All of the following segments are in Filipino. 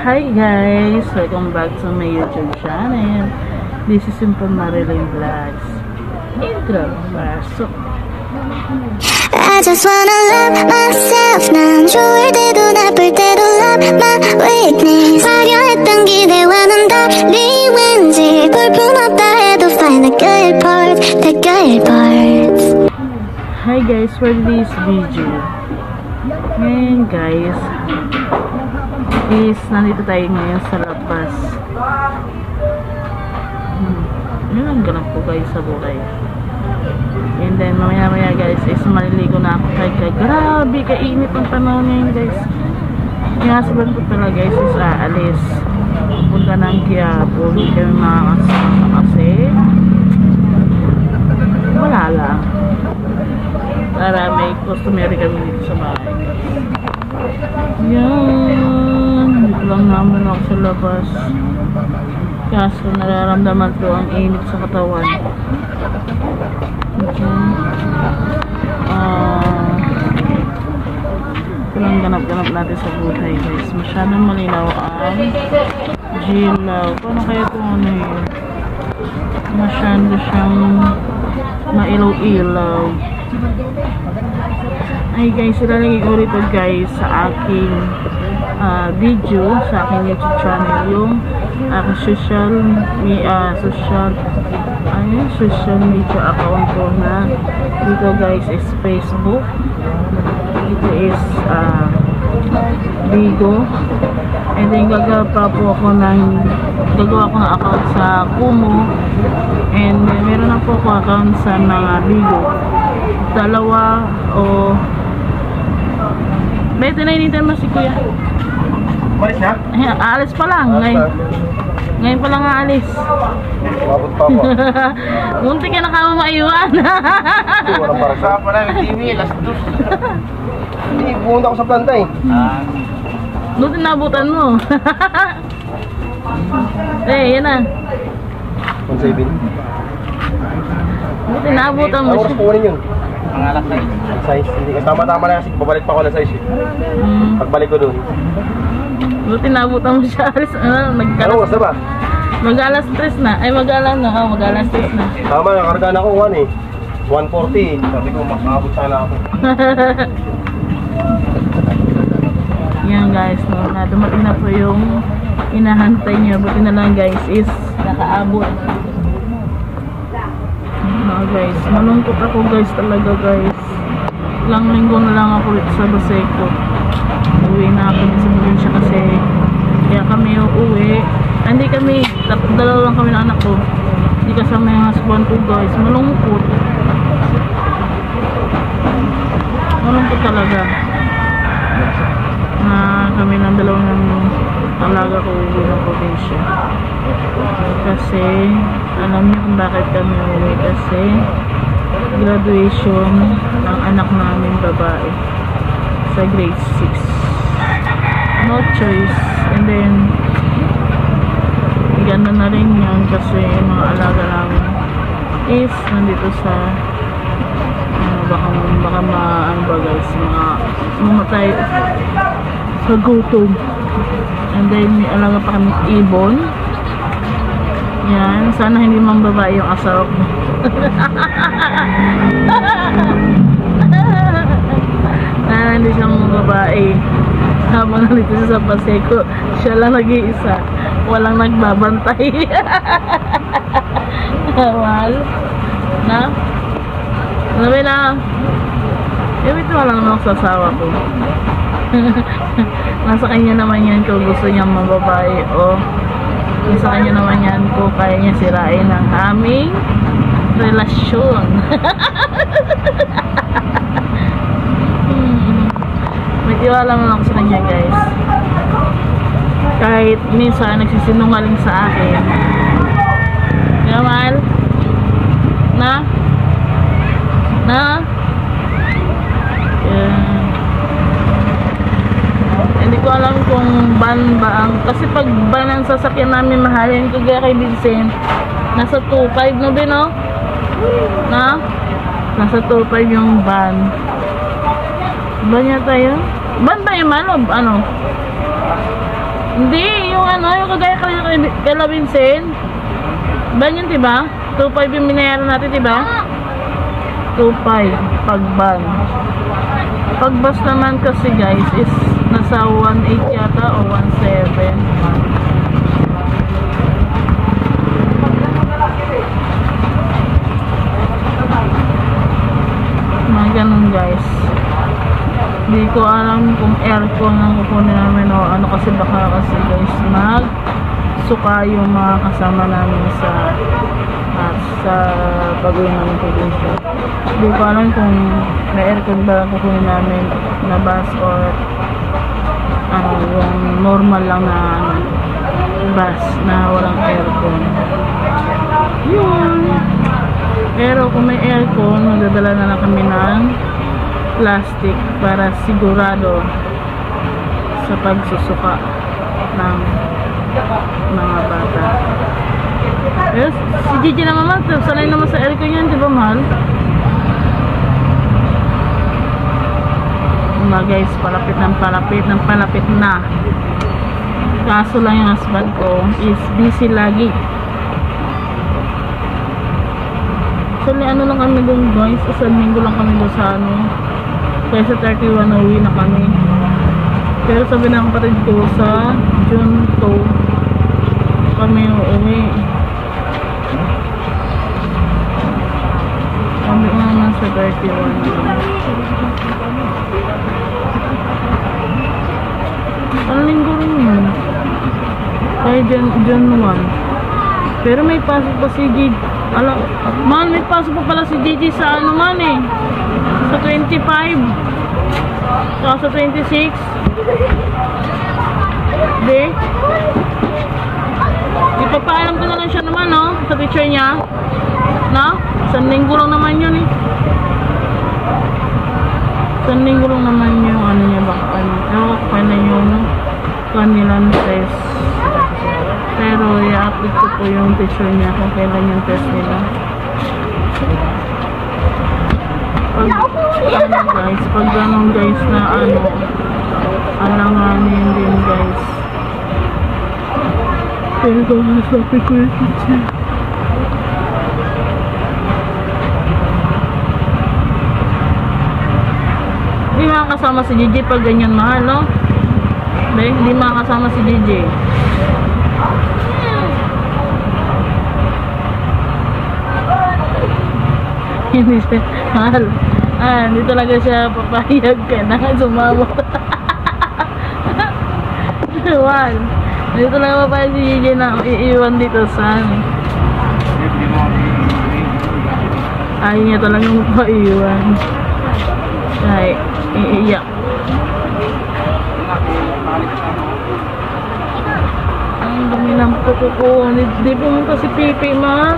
Hi guys! Welcome back to my YouTube channel. This is Simple Marilyn Vlogs. Intro, pasok. I just wanna love myself. 난 좋을 때도 나쁠 때도 love my weakness. 화려했던 기대와는 달리 왠지 볼품없다 해도 find the good parts, the good parts. Hi guys, for this video. Ngayon guys, nandito tayo ngayon sa labas. Yun ang ganap ko guys sa buhay. And then mamaya guys is maliligo na ako kaya grabe kainit ang panahon ngayon guys. Yung husband ko pala guys is aalis punta ng Quiapo. Hindi kami makakasama kasi wala lang para may customary kami dito sa bahay. Yan, dito lang naman ako sa labas kaso nararamdaman ko ang init sa katawan. Ito lang ganap-ganap natin sa buhay guys. Masyadong malinaw ang gilaw. Paano kaya ito ano yun? Masyado siyang mailaw-ilaw. Ay guys, ilalagay ko rito guys sa aking video, sa aking YouTube channel yung aking social media account ko na dito guys is Facebook, dito is Bigo, and then gagawa ko ng account sa Kumu, and then meron na po ako account sa mga Bigo, dalawa o bete na initin mo si kuya. Malis na? Alis pa lang ngayon pa lang aalis. Mabot pa ako. Munti ka na kamo maiwan. Walang para sa pala yung TV, last dos. Hindi, pumunta ako sa planta eh. Doon tinabutan mo. Yan na. 1.7. Doon tinabutan mo Oras siya. po yun. Ang alas na yun. Size, hindi ka tama-tama na kasi babalik pa ako ng size eh. Pagbalik ko doon. Doon tinabutan mo siya. Ano oras na ba? Mag-alas 3 na. Ay mag-alas 3 na. Tama, nakarga na ako 1 eh. 1:40. Sabi ko, makakabot sana ako. Yan guys, no, dumating na po yung inahantay niya. Buti na lang guys is nakaabot. Guys, malungkot ako guys talaga guys. Ilang linggo na lang ako sa Baseco. Uwi na ako sa probinsya kasi kaya kami uuwi. Hindi kami, dalawa lang kami ng anak ko. Hindi kasama yung husband ko guys. Malungkot talaga na kami ng dalawang alaga ko uwi ng probinsya. Kasi alam niyo kung bakit kami uwi, kasi graduation ng anak namin babae sa grade 6. No choice. And then gano'n na rin yan kasi yung mga alaga namin is nandito sa baka ano ba guys, mamatay sa gutom. And then may alaga pa kami ibon. Yan, sana hindi mang babae yung asawa ko. Hindi siyang babae. Habang nandito siya sa Paseco, siya lang nag-iisa. Walang nagbabantay. Mahal. Na? Sabi na, ito lang naman sa asawa ko. Nasa kanya naman yan kung gusto niyang mababae o nasa kanya naman yan kung kaya niya sirain ang aming relasyon. May tiwala naman ako sa kanya guys. Kahit minsan nagsisinungaling sa akin. Kaya mahal? Na? Hindi ko alam kung ban ba ang, kasi pag ban ang sasakyan namin mahalin ko kaya kay Vincent nasa 2.5 no din no? Nasa 2.5 yung ban. Ban yata yun? Ban ba yung ano? Hindi, yung ano, yung kagaya kay La Vincent. Ban yun, diba? 2.5 yung binayaran natin, diba? 2.5 pag-ban. Pag-bus naman kasi guys is nasa 1.8 yata o 1.7. Mga ganun guys. Hindi ko alam kung aircon ang kukunin namin o ano, kasi baka kasi guys suka yung mga kasama namin sa pag-uwi namin probinsya. Hindi ko alam kung may aircon ba kukunin namin na bus or yung normal lang na bus na walang aircon. Yun. Pero kung may aircon, magdadala na lang kami ng plastic para sigurado sa pagsusuka ng mga bata. Yes, si Gigi naman, sanay naman sa aircon yan, di ba mahal? Mga guys, palapit na. Kaso lang yung husband ko is busy lagi. Actually, ano lang kami doon guys, isang linggo lang kami doon sa kaya sa 31 na uwi na kami. Pero sabi ng kapatid ko sa June 2 kami uuwi. Kami naman sa 31 ang linggo rin yun. Kaya June 1. Pero may pasok pa si Gigi. Man, may pasok pa pala si Gigi sa sa 25. Sa 26. Di? Ipapaalam ko na lang siya naman, no? Sa picture niya. No? Isang linggo lang naman yun, eh. Isang linggo lang naman yung niya baka kaya yung kanilang test. Pero i-upload ko po yung picture niya kung kailan yung test nila. Pag ganun guys na alanganin din guys. Pero kung sabi ko yung picture. Hindi makakasama si Gigi pag ganyan mahal, no? Hindi makakasama si Gigi. Hindi siya mahal. Hindi talaga siya papayag ka na sumama. Mahal. Hindi talaga papayag si Gigi na iiwan dito sa ayaw niya talagang paiwan. Ay, iiyak. Ang dumi ng kuko ko. Hindi pumunta si Pipi, man.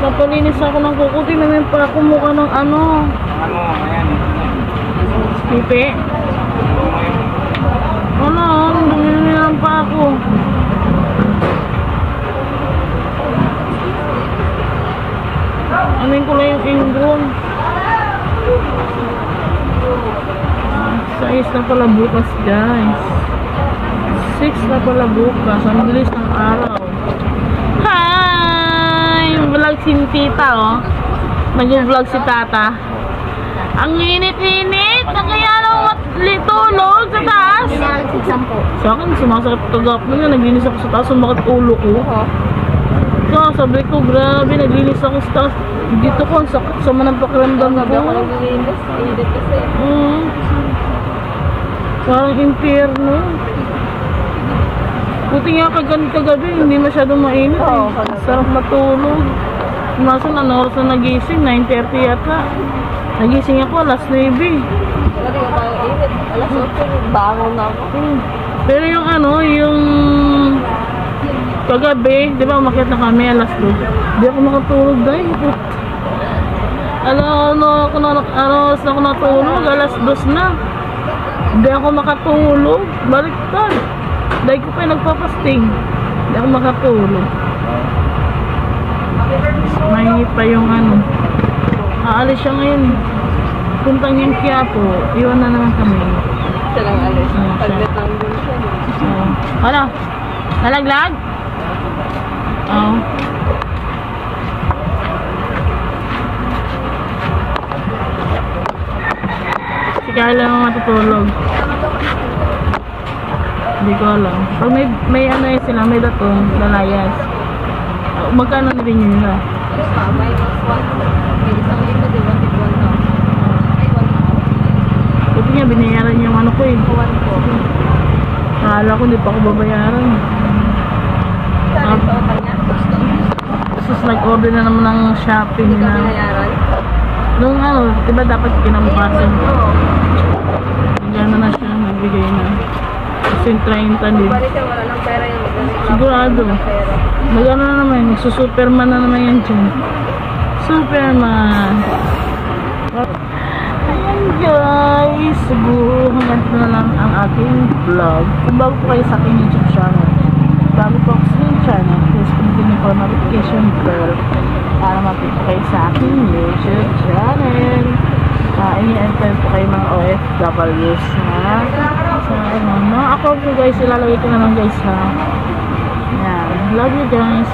Napalinis ako ng kuko. Tingnan pa ako mukha ng ayan. Pipi? Ang dumi lang pa ako. Amin ko lang yung ingrown. 6 na pala bukas guys. 6 na pala bukas. Ang bilis ng araw. Hi! Vlog si tita, oh. Nag-vlog si tata. Ang init-init. Kaya naman tulog sa taas. Sa akin, sumasakit kagap mo nga. Naglinis ako sa taas. Sumakit ulo ko. So, sabi ko, grabe. Naglinis ako sa taas. Dito ko, ang sakit. Sama ng pakiramdam ko. Ako naglinis. Init kasi. Parang impyerno. Buti nga kagabi, hindi masyadong mainit. Sarap matulog. Masan oras na nagising? 9:30 yata. Nagising ako alas 9. Lagi ko tayo init. Alas 8, bangon na ako. Pero yung yung kagabi, di ba umakyat na kami alas 2. Di ako makatulog dahil. Oras na ako natulog, alas 2 na. Hindi ako makatulog. Baliktad. Dahil ko pa nagpapasting. Hindi ako makatulog. May pa yung aalis siya ngayon. Puntang yung Quiapo. Iwan na naman kami. Siya lang alis. Paglit ng bulsa. Ano? Nalaglag? Oo. Si Carla naman matutulog. Hindi ko alam. Pag may ano yun sila, may datong, lalayas. Magkano na rin yun na? May isang libo, di ba? Buti nga, binayaran yung ano ko eh. Akala ko hindi pa ako babayaran. Tapos nag-order na naman ng shopping na. Nung ano, diba dapat kinabukasan ko? Gano'n na siya, nagbigay na. Kasi 30 din. Wala lang pera yung Sigurado. Mag-ano na naman, magsusuperman na naman yan dyan. Superman. Ayan guys, siguro hanggang na lang ang aking vlog. Kung bago po kayo sa aking YouTube channel, bago po ako sa aking channel, please pindutin po ang notification bell para mapito kayo sa aking YouTube channel. I-enter po kayo mga OFWs ha. So, ano, ako po guys, ilalagay ko na lang guys ha. Yan, love you guys.